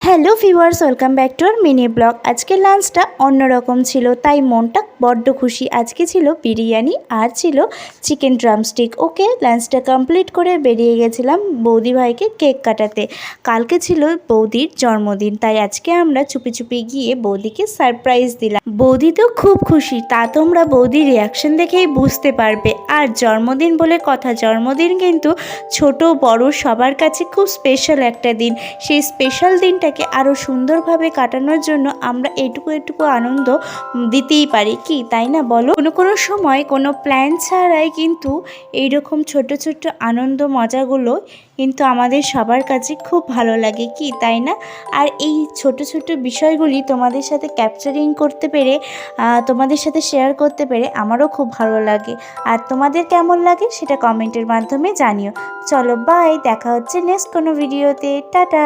Hello viewers, welcome back to our mini vlog. আজকে লাঞ্চটা অন্যরকম ছিল, তাই মনটা বড্ড খুশি। আজকে ছিল বিরিয়ানি আর ছিল চিকেন ড্রামস্টিক। ওকে, লাঞ্চটা কমপ্লিট করে বেরিয়ে গেছিলাম বৌদি ভাইকে কেক কাটাতে। কালকে ছিল বৌদির জন্মদিন, তাই আজকে আমরা চুপি চুপি গিয়ে বৌদিকে সারপ্রাইজ দিলাম। বৌদি তো খুব খুশি, তা তোমরা বৌদির রিয়াকশন দেখেই বুঝতে পারবে। আর জন্মদিন বলে কথা, জন্মদিন কিন্তু ছোট বড় সবার কাছে খুব স্পেশাল একটা দিন। সেই স্পেশাল দিনটাকে আরও সুন্দরভাবে কাটানোর জন্য আমরা এটুকু আনন্দ দিতেই পারি, কি তাই না বলো? কোনো সময় কোনো প্ল্যান ছাড়াই কিন্তু এইরকম ছোট ছোট আনন্দ মজাগুলো কিন্তু আমাদের সবার কাছে খুব ভালো লাগে, কি তাই না? আর এই ছোট ছোট বিষয়গুলি তোমাদের সাথে ক্যাপচারিং করতে পেরে, তোমাদের সাথে শেয়ার করতে পেরে আমারও খুব ভালো লাগে। আর তোমাদের কেমন লাগে সেটা কমেন্টের মাধ্যমে জানিও। চলো বাই, দেখা হচ্ছে নেক্সট কোনো ভিডিওতে। টাটা।